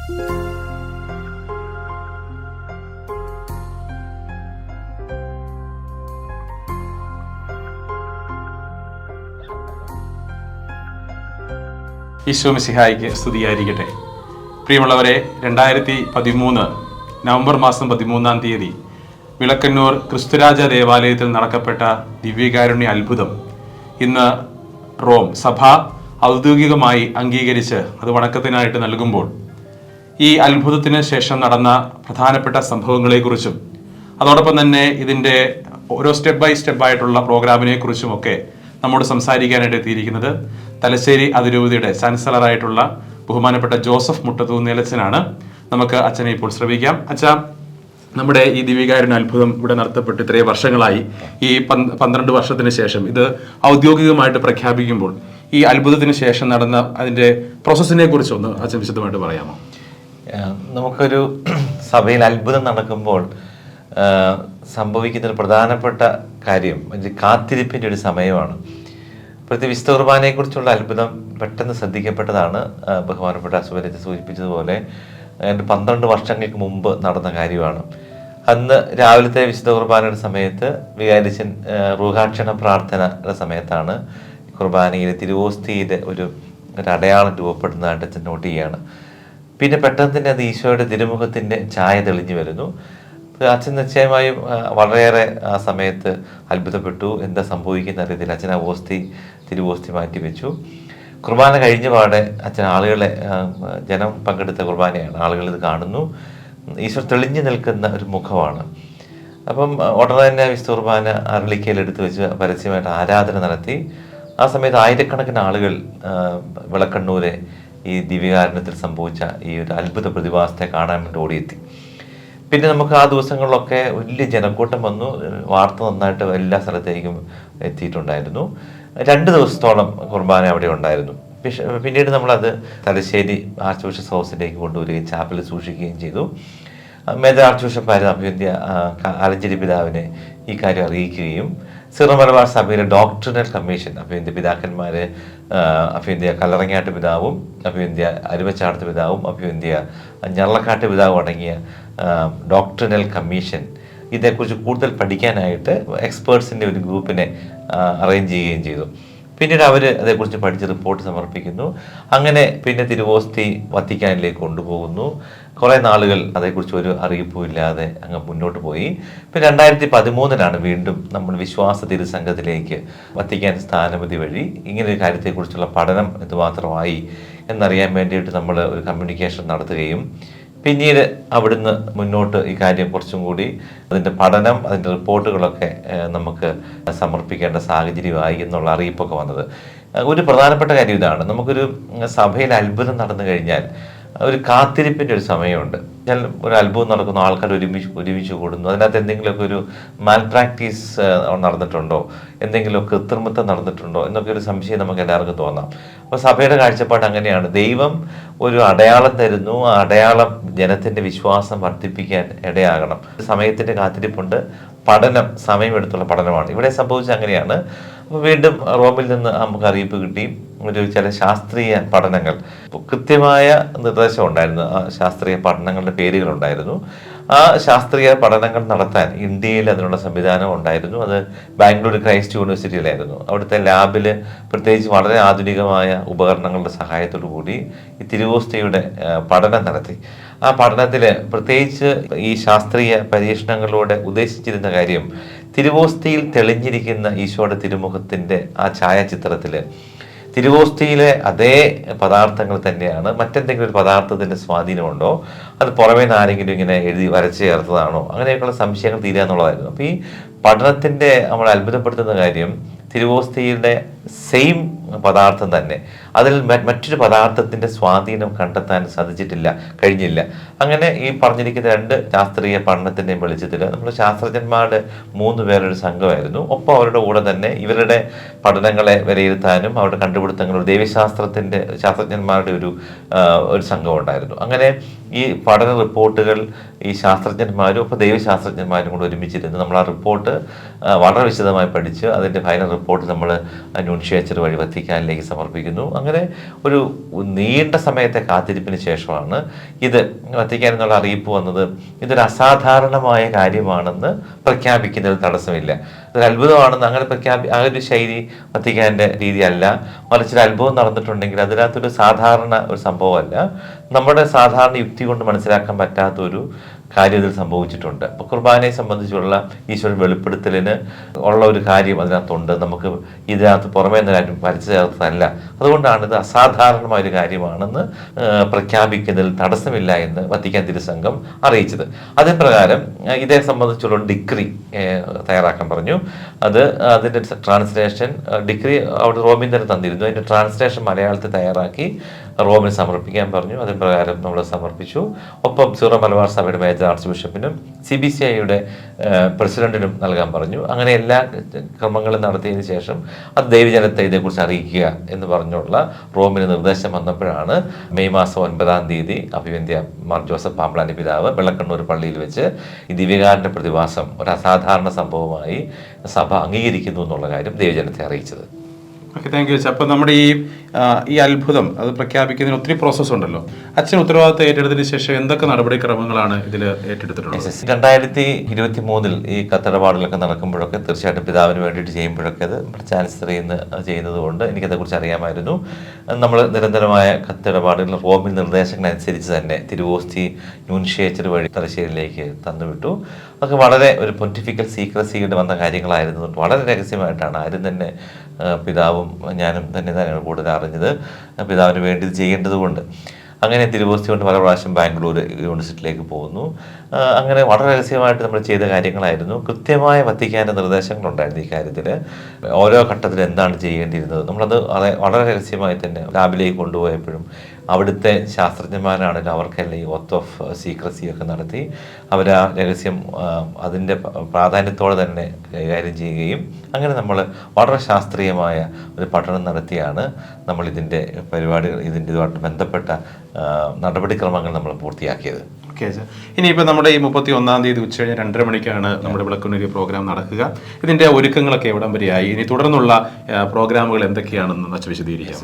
ഈശോ മിശിഹായിക്ക് സ്തുതിയായിരിക്കട്ടെ. പ്രിയമുള്ളവരെ, 2013 നവംബർ മാസം 13 വിളക്കന്നൂർ ക്രിസ്തുരാജ ദേവാലയത്തിൽ നടക്കപ്പെട്ട ദിവ്യകാരുണ്യ അത്ഭുതം ഇന്ന് റോം സഭ ഔദ്യോഗികമായി അംഗീകരിച്ച് അത് വണക്കത്തിനായിട്ട് നൽകുമ്പോൾ ഈ അത്ഭുതത്തിന് ശേഷം നടന്ന പ്രധാനപ്പെട്ട സംഭവങ്ങളെക്കുറിച്ചും അതോടൊപ്പം തന്നെ ഇതിൻ്റെ ഓരോ സ്റ്റെപ്പ് ബൈ സ്റ്റെപ്പായിട്ടുള്ള പ്രോഗ്രാമിനെ കുറിച്ചുമൊക്കെ നമ്മോട് സംസാരിക്കാനായിട്ട് എത്തിയിരിക്കുന്നത് തലശ്ശേരി അതിരൂപതയുടെ ചാൻസലറായിട്ടുള്ള ബഹുമാനപ്പെട്ട ജോസഫ് മുട്ടത്തൂന്നേലച്ചനാണ്. നമുക്ക് അച്ഛനെ ഇപ്പോൾ ശ്രമിക്കാം. അച്ഛാ, നമ്മുടെ ഈ ദിവ്യകാരുണ്യ അത്ഭുതം ഇവിടെ നടത്തപ്പെട്ട് ഇത്രയും വർഷങ്ങളായി, ഈ 12 വർഷത്തിന് ശേഷം ഇത് ഔദ്യോഗികമായിട്ട് പ്രഖ്യാപിക്കുമ്പോൾ ഈ അത്ഭുതത്തിന് ശേഷം നടന്ന അതിൻ്റെ പ്രോസസ്സിനെ കുറിച്ചൊന്ന് അച്ഛൻ വിശദമായിട്ട് പറയാമോ? നമുക്കൊരു സഭയിൽ അത്ഭുതം നടക്കുമ്പോൾ സംഭവിക്കുന്ന ഒരു പ്രധാനപ്പെട്ട കാര്യം കാത്തിരിപ്പിൻ്റെ ഒരു സമയമാണ്. പ്രത്യേക വിശുദ്ധ കുർബാനയെക്കുറിച്ചുള്ള അത്ഭുതം പെട്ടെന്ന് ശ്രദ്ധിക്കപ്പെട്ടതാണ്. ബഹുമാനപ്പെട്ട അസുബലത്തെ സൂചിപ്പിച്ചതുപോലെ 12 വർഷങ്ങൾക്ക് മുമ്പ് നടന്ന കാര്യമാണ്. അന്ന് രാവിലത്തെ വിശുദ്ധ കുർബാനയുടെ സമയത്ത് വികാരിച്ചൻ റൂഹാക്ഷണ പ്രാർത്ഥനയുടെ സമയത്താണ് കുർബാനയിൽ തിരുവോസ്തിയുടെ ഒരു അടയാളം രൂപപ്പെടുന്നതായിട്ട് അച്ഛൻ നോട്ട് ചെയ്യുകയാണ്. പിന്നെ പെട്ടെന്ന് തന്നെ അത് ഈശോയുടെ തിരുമുഖത്തിൻ്റെ ഛായ തെളിഞ്ഞു വരുന്നു. അച്ഛൻ നിശ്ചയമായും വളരെയേറെ ആ സമയത്ത് അത്ഭുതപ്പെട്ടു. എന്താ സംഭവിക്കുന്ന അറിയത്തില്ല. അച്ഛൻ ആ തിരുവോസ്തി മാറ്റി വെച്ചു. കുർബാന കഴിഞ്ഞ പാടെ അച്ഛൻ ആളുകളെ, ജനം പങ്കെടുത്ത കുർബാനയാണ്, ആളുകൾ ഇത് കാണുന്നു. ഈശോ തെളിഞ്ഞു നിൽക്കുന്ന ഒരു മുഖമാണ്. അപ്പം ഉടനെ തന്നെ വിശുദ്ധ കുർബാന അരളിക്കയിലെടുത്ത് വെച്ച് പരസ്യമായിട്ട് ആരാധന നടത്തി. ആ സമയത്ത് ആയിരക്കണക്കിന് ആളുകൾ വിളക്കണ്ണൂരെ ഈ ദിവ്യകാരുണ്യത്തിൽ സംഭവിച്ച ഈ ഒരു അത്ഭുത പ്രതിഭാസത്തെ കാണാൻ വേണ്ടി ഓടിയെത്തി. പിന്നെ നമുക്ക് ആ ദിവസങ്ങളിലൊക്കെ വലിയ ജനക്കൂട്ടം വന്നു. വാർത്ത നന്നായിട്ട് എല്ലാ സ്ഥലത്തേക്കും എത്തിയിട്ടുണ്ടായിരുന്നു. 2 ദിവസത്തോളം കുർബാന അവിടെ ഉണ്ടായിരുന്നു. പിന്നീട് നമ്മളത് തലശ്ശേരി ആർച്ച് ബിഷപ്പ് ഹൗസിലേക്ക് കൊണ്ടുവരികയും ചാപ്പലിൽ സൂക്ഷിക്കുകയും ചെയ്തു. മേജർ ആർച്ച് ബിഷപ്പായിരുന്ന അഭിവന്ദ്യ ആലഞ്ചേരി പിതാവിനെ ഈ കാര്യം അറിയിക്കുകയും സിറോ മലബാർ സഭയിലെ ഡോക്ടറിനൽ കമ്മീഷൻ, അഭിവന്ദ്യ പിതാക്കന്മാർ, അഭിവന്ദ്യ കല്ലറങ്ങാട്ട് പിതാവും അഭിവന്ദ്യ അരുവച്ചാടത്ത് പിതാവും അഭിവന്ദ്യ ഞള്ളക്കാട്ട് പിതാവും അടങ്ങിയ ഡോക്ടറിനൽ കമ്മീഷൻ ഇതേക്കുറിച്ച് കൂടുതൽ പഠിക്കാനായിട്ട് എക്സ്പേർട്സിൻ്റെ ഒരു ഗ്രൂപ്പിനെ അറേഞ്ച് ചെയ്യുകയും ചെയ്തു. പിന്നീട് അവർ അതേക്കുറിച്ച് പഠിച്ച് റിപ്പോർട്ട് സമർപ്പിക്കുന്നു. അങ്ങനെ പിന്നെ തിരുവോസ്തി വത്തിക്കാനിലേക്ക് കൊണ്ടുപോകുന്നു. കുറേ നാളുകൾ അതേക്കുറിച്ച് ഒരു അറിയിപ്പും ഇല്ലാതെ അങ്ങ് മുന്നോട്ട് പോയി. പിന്നെ 2013 വീണ്ടും നമ്മൾ വിശ്വാസ തിരുസംഘത്തിലേക്ക് വത്തിക്കാൻ സ്ഥാനപതി വഴി ഇങ്ങനെ ഒരു കാര്യത്തെക്കുറിച്ചുള്ള പഠനം എന്തുമാത്രമായി എന്നറിയാൻ വേണ്ടിയിട്ട് നമ്മൾ ഒരു കമ്മ്യൂണിക്കേഷൻ നടത്തുകയും പിന്നീട് അവിടുന്ന് മുന്നോട്ട് ഈ കാര്യം കുറച്ചും കൂടി അതിൻ്റെ പഠനം, അതിൻ്റെ റിപ്പോർട്ടുകളൊക്കെ നമുക്ക് സമർപ്പിക്കേണ്ട സാഹചര്യമായി എന്നുള്ള അറിയിപ്പൊക്കെ വന്നത്. ഒരു പ്രധാനപ്പെട്ട കാര്യം ഇതാണ്. നമുക്കൊരു സഭയിൽ അത്ഭുതം നടന്നു കഴിഞ്ഞാൽ ഒരു കാത്തിരിപ്പിൻ്റെ ഒരു സമയമുണ്ട്. ഞാൻ ഒരു അത്ഭുതം നടക്കുന്നു, ആൾക്കാർ ഒരുമിച്ച് കൂടുന്നു. അതിനകത്ത് എന്തെങ്കിലുമൊക്കെ ഒരു മാൽ പ്രാക്ടീസ് നടന്നിട്ടുണ്ടോ, എന്തെങ്കിലും കൃത്രിമത്വം നടന്നിട്ടുണ്ടോ എന്നൊക്കെ ഒരു സംശയം നമുക്ക് എല്ലാവർക്കും തോന്നാം. അപ്പോൾ സഭയുടെ കാഴ്ചപ്പാട് അങ്ങനെയാണ്. ദൈവം ഒരു അടയാളം തരുന്നു. ആ അടയാളം ജനത്തിൻ്റെ വിശ്വാസം വർദ്ധിപ്പിക്കാൻ ഇടയാകണം. സമയത്തിൻ്റെ കാത്തിരിപ്പുണ്ട്, പഠനം സമയമെടുത്തുള്ള പഠനമാണ് ഇവിടെ സംഭവിച്ചത്. അങ്ങനെയാണ്. അപ്പോൾ വീണ്ടും റോമിൽ നിന്ന് നമുക്ക് അറിയിപ്പ് കിട്ടി. ചില ശാസ്ത്രീയ പഠനങ്ങൾ, കൃത്യമായ നിർദ്ദേശം ഉണ്ടായിരുന്നു. ആ ശാസ്ത്രീയ പഠനങ്ങളുടെ പേരുകളുണ്ടായിരുന്നു. ആ ശാസ്ത്രീയ പഠനങ്ങൾ നടത്താൻ ഇന്ത്യയിൽ അതിനുള്ള സംവിധാനം ഉണ്ടായിരുന്നു. അത് ബാംഗ്ലൂർ ക്രൈസ്റ്റ് യൂണിവേഴ്സിറ്റിയിലായിരുന്നു. അവിടുത്തെ ലാബിൽ പ്രത്യേകിച്ച് വളരെ ആധുനികമായ ഉപകരണങ്ങളുടെ സഹായത്തോടു കൂടി ഈ തിരുവോസ്തിയുടെ പഠനം നടത്തി. ആ പഠനത്തിൽ പ്രത്യേകിച്ച് ഈ ശാസ്ത്രീയ പരീക്ഷണങ്ങളിലൂടെ ഉദ്ദേശിച്ചിരുന്ന കാര്യം, തിരുവോസ്തിയിൽ തെളിഞ്ഞിരിക്കുന്ന ഈശോയുടെ തിരുമുഖത്തിൻ്റെ ആ ഛായാചിത്രത്തിൽ തിരുവോസ്തിയിലെ അതേ പദാർത്ഥങ്ങൾ തന്നെയാണ്. മറ്റെന്തെങ്കിലും ഒരു പദാർത്ഥത്തിൻ്റെ സ്വാധീനമുണ്ടോ, അത് പുറമേ നിന്ന് ആരെങ്കിലും ഇങ്ങനെ എഴുതി വരച്ച് ചേർത്തതാണോ, അങ്ങനെയൊക്കെയുള്ള സംശയങ്ങൾ തീരുക എന്നുള്ളതായിരുന്നു. അപ്പോൾ ഈ പഠനത്തിൻ്റെ നമ്മൾ അത്ഭുതപ്പെടുത്തുന്ന കാര്യം, തിരുവോസ്തിയുടെ സെയിം പദാർത്ഥം തന്നെ അതിൽ മറ്റൊരു പദാർത്ഥത്തിൻ്റെ സ്വാധീനം കണ്ടെത്താൻ കഴിഞ്ഞില്ല. അങ്ങനെ ഈ പറഞ്ഞിരിക്കുന്ന 2 ശാസ്ത്രീയ പഠനത്തിൻ്റെയും വെളിച്ചത്തിൽ നമ്മൾ ശാസ്ത്രജ്ഞന്മാരുടെ 3 പേരുടെ സംഘമായിരുന്നു. ഒപ്പം അവരുടെ കൂടെ തന്നെ ഇവരുടെ പഠനങ്ങളെ വിലയിരുത്താനും അവരുടെ കണ്ടുപിടുത്തങ്ങൾ ദൈവശാസ്ത്രത്തിൻ്റെ ശാസ്ത്രജ്ഞന്മാരുടെ ഒരു സംഘം ഉണ്ടായിരുന്നു. അങ്ങനെ ഈ പഠന റിപ്പോർട്ടുകൾ ഈ ശാസ്ത്രജ്ഞന്മാരും ഇപ്പോൾ ദൈവശാസ്ത്രജ്ഞന്മാരും കൂടെ ഒരുമിച്ചിരുന്ന് നമ്മൾ ആ റിപ്പോർട്ട് വളരെ വിശദമായി പഠിച്ച് അതിൻ്റെ ഫൈനൽ റിപ്പോർട്ട് നമ്മൾ ന്യൂൻഷ്യേച്ചർ വഴി വത്തിക്കാനിലേക്ക് സമർപ്പിക്കുന്നു. അങ്ങനെ ഒരു നീണ്ട സമയത്തെ കാത്തിരിപ്പിന് ശേഷമാണ് ഇത് വത്തിക്കാൻ എന്നുള്ള അറിയിപ്പ് വന്നത്. ഇതൊരു അസാധാരണമായ കാര്യമാണെന്ന് പ്രഖ്യാപിക്കുന്നതിൽ തടസ്സമില്ല. ഇതൊരു അത്ഭുതമാണെന്ന് അങ്ങനെ ആ ഒരു ശൈലി വത്തിക്കാൻ്റെ രീതിയല്ല. മറിച്ചൊരു അത്ഭുതം നടന്നിട്ടുണ്ടെങ്കിൽ അതിനകത്തൊരു സാധാരണ ഒരു സംഭവമല്ല, നമ്മുടെ സാധാരണ യുക്തി കൊണ്ട് മനസ്സിലാക്കാൻ പറ്റാത്തൊരു കാര്യം ഇതിൽ സംഭവിച്ചിട്ടുണ്ട്. അപ്പോൾ കുർബാനയെ സംബന്ധിച്ചുള്ള ഈശ്വരൻ വെളിപ്പെടുത്തലിന് ഉള്ള ഒരു കാര്യം അതിനകത്തുണ്ട്. നമുക്ക് ഇതിനകത്ത് പുറമേ നിന്നും വരച്ചു ചേർത്തതല്ല. അതുകൊണ്ടാണ് ഇത് അസാധാരണമായൊരു കാര്യമാണെന്ന് പ്രഖ്യാപിക്കുന്നതിൽ തടസ്സമില്ല എന്ന് വത്തിക്കാൻ തിരുസംഘം അറിയിച്ചത്. അതിന് പ്രകാരം ഇതേ സംബന്ധിച്ചുള്ള ഡിക്രി തയ്യാറാക്കാൻ പറഞ്ഞു. അതിൻ്റെ ട്രാൻസ്ലേഷൻ ഡിക്രി അവിടെ റോമിൽ തന്നെ തന്നിരുന്നു. അതിൻ്റെ ട്രാൻസ്ലേഷൻ മലയാളത്തിൽ തയ്യാറാക്കി റോമിൽ സമർപ്പിക്കാൻ പറഞ്ഞു. അതിന് പ്രകാരം നമ്മൾ സമർപ്പിച്ചു. ഒപ്പം സീറോ മലബാർ സഭയുടെ മേജർ ആർച്ച് ബിഷപ്പിനും CBCIയുടെ പ്രസിഡന്റിനും നൽകാൻ പറഞ്ഞു. അങ്ങനെ എല്ലാ ക്രമങ്ങളും നടത്തിയതിനു ശേഷം അത് ദൈവജനത്തെ ഇതേക്കുറിച്ച് അറിയിക്കുക എന്ന് പറഞ്ഞുള്ള റോമിന് നിർദ്ദേശം വന്നപ്പോഴാണ് മെയ് മാസം 9-ാം തീയതി അഭിവന്ദ്യ മാർ ജോസഫ് പാമ്പ്ലാനി പിതാവ് വെള്ളക്കണ്ണൂർ പള്ളിയിൽ വെച്ച് ഈ ദിവ്യകാരുണ്യ പ്രതിഭാസം ഒരു അസാധാരണ സംഭവമായി സഭ അംഗീകരിക്കുന്നു എന്നുള്ള കാര്യം ദൈവജനത്തെ അറിയിച്ചത്. Okay, thank you. അപ്പോൾ നമ്മുടെ ഈ അത്ഭുതം അത് പ്രഖ്യാപിക്കുന്നതിന് ഒത്തിരി പ്രോസസ്സ് ഉണ്ടല്ലോ. അച്ഛൻ ഉത്തരവാദിത്തം ഏറ്റെടുത്തതിന് ശേഷം എന്തൊക്കെ നടപടിക്രമങ്ങളാണ് ഇതിൽ ഏറ്റെടുത്തിട്ടുള്ളത്? 2023 ഈ കത്തിടപാടുകളൊക്കെ നടക്കുമ്പോഴൊക്കെ തീർച്ചയായിട്ടും പിതാവിന് വേണ്ടിയിട്ട് ചെയ്യുമ്പോഴൊക്കെ അത് ചാൻസലർ ചെയ്യുന്നത് കൊണ്ട് എനിക്കതേക്കുറിച്ച് അറിയാമായിരുന്നു. നമ്മൾ നിരന്തരമായ കത്തിടപാടുകൾ റോമിൽ നിർദ്ദേശങ്ങളനുസരിച്ച് തന്നെ തിരുവോസ്തി ന്യൂൻഷ്യേച്ചർ വഴി തലശ്ശേരിയിലേക്ക് തന്നുവിട്ടു. അതൊക്കെ വളരെ ഒരു പൊണ്ടിഫിക്കൽ സീക്രസിയുടെ വന്ന കാര്യങ്ങളായിരുന്നു. വളരെ രഹസ്യമായിട്ടാണ് ആരും തന്നെ പിതാവും ഞാനും തന്നെയാണ് കൂടുതൽ അറിഞ്ഞത്. പിതാവിന് വേണ്ടി ഇത് ചെയ്യേണ്ടതുകൊണ്ട് അങ്ങനെ തിരുവോസ്തി കൊണ്ട് പല പ്രാവശ്യം ബാംഗ്ലൂർ യൂണിവേഴ്സിറ്റിയിലേക്ക് പോകുന്നു. അങ്ങനെ വളരെ രഹസ്യമായിട്ട് നമ്മൾ ചെയ്ത കാര്യങ്ങളായിരുന്നു. കൃത്യമായ വത്തിക്കാൻ്റെ നിർദ്ദേശങ്ങളുണ്ടായിരുന്നു ഈ കാര്യത്തിൽ. ഓരോ ഘട്ടത്തിൽ എന്താണ് ചെയ്യേണ്ടിയിരുന്നത് നമ്മളത് വളരെ രഹസ്യമായി തന്നെ ലാബിലേക്ക് കൊണ്ടുപോയപ്പോഴും അവിടുത്തെ ശാസ്ത്രജ്ഞന്മാരാണെങ്കിലും അവർക്കെല്ലാം ഈ ഒത്ത് ഓഫ് സീക്രസിയൊക്കെ നടത്തി അവർ ആ രഹസ്യം അതിൻ്റെ പ്രാധാന്യത്തോടെ തന്നെ കൈകാര്യം ചെയ്യുകയും അങ്ങനെ നമ്മൾ വളരെ ശാസ്ത്രീയമായ ഒരു പഠനം നടത്തിയാണ് നമ്മൾ ഇതിൻ്റെ പരിപാടികൾ ഇതുമായിട്ട് ബന്ധപ്പെട്ട നടപടിക്രമങ്ങൾ നമ്മൾ പൂർത്തിയാക്കിയത്. ഓക്കെ സാർ, ഇനിയിപ്പോൾ നമ്മുടെ ഈ 31-ാം തീയതി ഉച്ചകഴിഞ്ഞ് 2:30 മണിക്കാണ് നമ്മുടെ വിളക്കുണരി പ്രോഗ്രാം നടക്കുക. ഇതിൻ്റെ ഒരുക്കങ്ങളൊക്കെ എവിടം വരെയായി? ഇനി തുടർന്നുള്ള പ്രോഗ്രാമുകൾ എന്തൊക്കെയാണെന്ന് വെച്ച് വിശദീകരിക്കാം.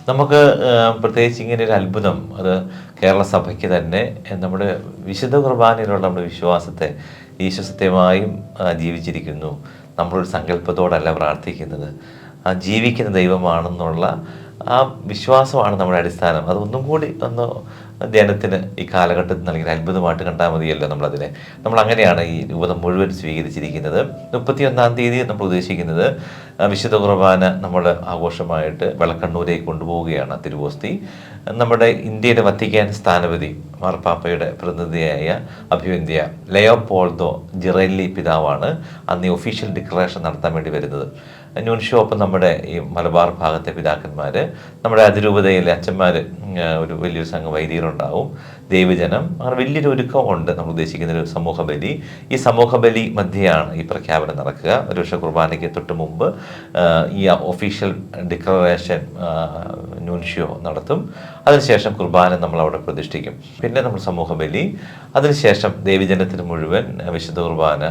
നമുക്ക് പ്രത്യേകിച്ച് ഇങ്ങനെ ഒരു അത്ഭുതം അത് കേരള സഭയ്ക്ക് തന്നെ നമ്മുടെ വിശുദ്ധ കുർബാനയിലുള്ള നമ്മുടെ വിശ്വാസത്തെ ഈശ്വസത്യമായും ജീവിച്ചിരിക്കുന്നു. നമ്മളൊരു സങ്കല്പത്തോടല്ല പ്രാർത്ഥിക്കുന്നത്, ജീവിക്കുന്ന ദൈവമാണെന്നുള്ള ആ വിശ്വാസമാണ് നമ്മുടെ അടിസ്ഥാനം. അതൊന്നും കൂടി ധ്യാനത്തിന് ഈ കാലഘട്ടത്തിൽ നൽകിയ അത്ഭുതമായിട്ട് കണ്ടാൽ മതിയല്ലോ. നമ്മൾ അങ്ങനെയാണ് ഈ രൂപത മുഴുവൻ സ്വീകരിച്ചിരിക്കുന്നത്. 31-ാം തീയതി നമ്മൾ ഉദ്ദേശിക്കുന്നത് വിശുദ്ധ കുർബാന നമ്മൾ ആഘോഷമായിട്ട് വെള്ളക്കണ്ണൂരേക്ക് കൊണ്ടുപോവുകയാണ്. തിരുവോസ്തി നമ്മുടെ ഇന്ത്യയുടെ വത്തിക്കാൻ സ്ഥാനപതി മാർപ്പാപ്പയുടെ പ്രതിനിധിയായ അഭിവന്ദ്യ ലയോപോൾദോ ജിറെല്ലി പിതാവാണ് അന്ന് ഈ ഒഫീഷ്യൽ ഡിക്ലറേഷൻ നടത്താൻ വേണ്ടി വരുന്നത്. ന്യൂൻഷ്യോ ഒപ്പം നമ്മുടെ ഈ മലബാർ ഭാഗത്തെ പിതാക്കന്മാർ, നമ്മുടെ അതിരൂപതയിലെ അച്ഛന്മാർ, ഒരു വലിയൊരു സംഘം വൈദികരുണ്ടാവും, ദൈവജനം, അങ്ങനെ വലിയൊരു ഒരുക്കമുണ്ട്. നമ്മൾ ഉദ്ദേശിക്കുന്ന ഒരു സമൂഹ ബലി. ഈ സമൂഹ ബലി മധ്യയാണ് ഈ പ്രഖ്യാപനം നടക്കുക. ഒരു പക്ഷേ കുർബാനയ്ക്ക് തൊട്ട് മുമ്പ് ഈ ഒഫീഷ്യൽ ഡിക്ലറേഷൻ ന്യൂൻഷ്യോ നടത്തും. അതിനുശേഷം കുർബാന നമ്മൾ അവിടെ പ്രതിഷ്ഠിക്കും. പിന്നെ നമ്മൾ സമൂഹ ബലി, അതിനുശേഷം ദേവീജനത്തിന് മുഴുവൻ വിശുദ്ധ കുർബാന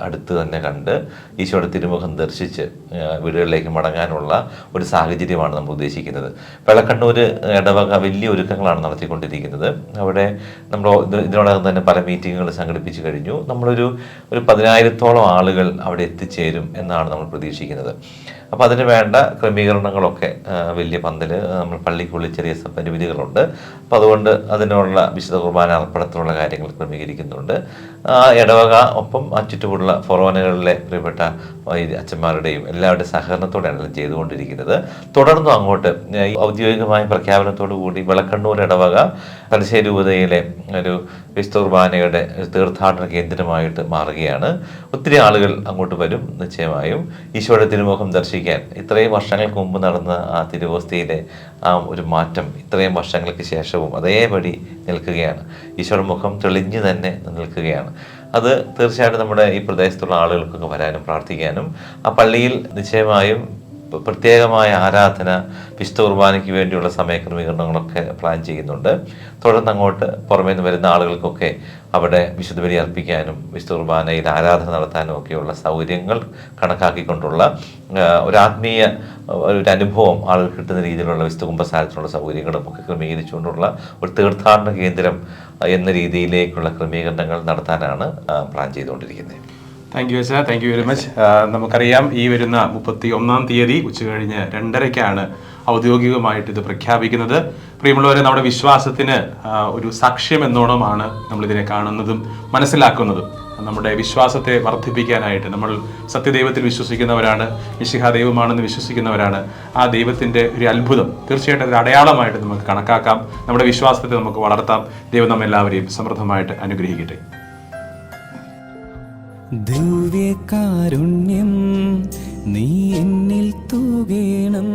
അടുത്ത് തന്നെ കണ്ട് ഈശോയുടെ തിരുമുഖം ദർശിച്ച് വീടുകളിലേക്ക് മടങ്ങാനുള്ള ഒരു സാഹചര്യമാണ് നമ്മൾ ഉദ്ദേശിക്കുന്നത്. വെള്ളക്കണ്ണൂർ ഇടവക വലിയ ഒരുക്കങ്ങളാണ് നടത്തിക്കൊണ്ടിരിക്കുന്നത്. അവിടെ നമ്മൾ ഇതിനോടകം തന്നെ പല മീറ്റിങ്ങുകൾ സംഘടിപ്പിച്ചു കഴിഞ്ഞു. നമ്മളൊരു 10,000-ഓളം ആളുകൾ അവിടെ എത്തിച്ചേരും എന്നാണ് നമ്മൾ പ്രതീക്ഷിക്കുന്നത്. അപ്പോൾ അതിന് വേണ്ട ക്രമീകരണങ്ങളൊക്കെ വലിയ പന്തൽ, നമ്മൾ പള്ളിക്കുള്ളിൽ ചെറിയ പരിമിതികളുണ്ട്. അപ്പോൾ അതുകൊണ്ട് അതിനുള്ള വിശുദ്ധ കുർബാന അർപ്പണത്തിനുള്ള കാര്യങ്ങൾ ക്രമീകരിക്കുന്നുണ്ട്. ഇടവക ഒപ്പം ചുറ്റുമുള്ള ഫൊറോനകളിലെ പ്രിയപ്പെട്ട അച്ഛന്മാരുടെയും എല്ലാവരുടെയും സഹകരണത്തോടെയാണ് എല്ലാം ചെയ്തുകൊണ്ടിരിക്കുന്നത്. തുടർന്നും അങ്ങോട്ട് ഔദ്യോഗികമായ പ്രഖ്യാപനത്തോടു കൂടി വെളക്കണ്ണൂർ ഇടവക തലശ്ശേരി രൂപതയിലെ ഒരു വിശുദ്ധ കുർബാനയുടെ തീർത്ഥാടന കേന്ദ്രമായിട്ട് മാറുകയാണ്. ഒത്തിരി ആളുകൾ അങ്ങോട്ട് വരും. നിശ്ചയമായും ഈശോയുടെ തിരുമുഖം ദർശിക്കാൻ ഇത്രയും വർഷങ്ങൾക്ക് മുമ്പ് നടന്ന ആ തിരുവോസ്തിയിലെ ആ ഒരു മാറ്റം ഇത്രയും വർഷങ്ങൾക്ക് ശേഷവും അതേപടി നിൽക്കുകയാണ്. ഈശോയുടെ മുഖം തെളിഞ്ഞു തന്നെ നിൽക്കുകയാണ്. അത് തീർച്ചയായിട്ടും നമ്മുടെ ഈ പ്രദേശത്തുള്ള ആളുകൾക്കൊക്കെ വരാനും പ്രാർത്ഥിക്കാനും ആ പള്ളിയിൽ നിശ്ചയമായും പ്രത്യേകമായ ആരാധന, വിശുദ്ധ കുർബാനയ്ക്ക് വേണ്ടിയുള്ള സമയക്രമീകരണങ്ങളൊക്കെ പ്ലാൻ ചെയ്യുന്നുണ്ട്. തുടർന്ന് അങ്ങോട്ട് പുറമേ നിന്ന് വരുന്ന ആളുകൾക്കൊക്കെ അവിടെ വിശുദ്ധ ബലി അർപ്പിക്കാനും വിശുദ്ധ കുർബാനയിൽ ആരാധന നടത്താനും ഒക്കെയുള്ള സൗകര്യങ്ങൾ കണക്കാക്കിക്കൊണ്ടുള്ള ഒരു ആത്മീയ ഒരു അനുഭവം ആളുകൾ കിട്ടുന്ന രീതിയിലുള്ള വിശുദ്ധ കുമ്പസാരത്തിനുള്ള സൗകര്യങ്ങളും ഒക്കെ ക്രമീകരിച്ചുകൊണ്ടുള്ള ഒരു തീർത്ഥാടന കേന്ദ്രം എന്ന രീതിയിലേക്കുള്ള ക്രമീകരണങ്ങൾ നടത്താനാണ് പ്ലാൻ ചെയ്തുകൊണ്ടിരിക്കുന്നത്. താങ്ക് യു അച്ഛാ, താങ്ക് യു വെരി മച്ച്. നമുക്കറിയാം ഈ വരുന്ന 31-ാം തീയതി ഉച്ചകഴിഞ്ഞ് 2:30-ക്കാണ് ഔദ്യോഗികമായിട്ട് ഇത് പ്രഖ്യാപിക്കുന്നത്. പ്രിയമുള്ളവരെ, നമ്മുടെ വിശ്വാസത്തിന് ഒരു സാക്ഷ്യം എന്നോണമാണ് നമ്മളിതിനെ കാണുന്നതും മനസ്സിലാക്കുന്നതും. നമ്മുടെ വിശ്വാസത്തെ വർദ്ധിപ്പിക്കാനായിട്ട് നമ്മൾ സത്യദൈവത്തിൽ വിശ്വസിക്കുന്നവരാണ്, മിശിഹാ ദൈവമാണെന്ന് വിശ്വസിക്കുന്നവരാണ്. ആ ദൈവത്തിൻ്റെ ഒരു അത്ഭുതം തീർച്ചയായിട്ടും ഒരു അടയാളമായിട്ട് നമുക്ക് കണക്കാക്കാം. നമ്മുടെ വിശ്വാസത്തെ നമുക്ക് വളർത്താം. ദൈവം നമ്മെല്ലാവരെയും സമൃദ്ധമായിട്ട് അനുഗ്രഹിക്കട്ടെ. ദിവ്യകാരുണ്യം നീ എന്നിൽ തൂകേണം.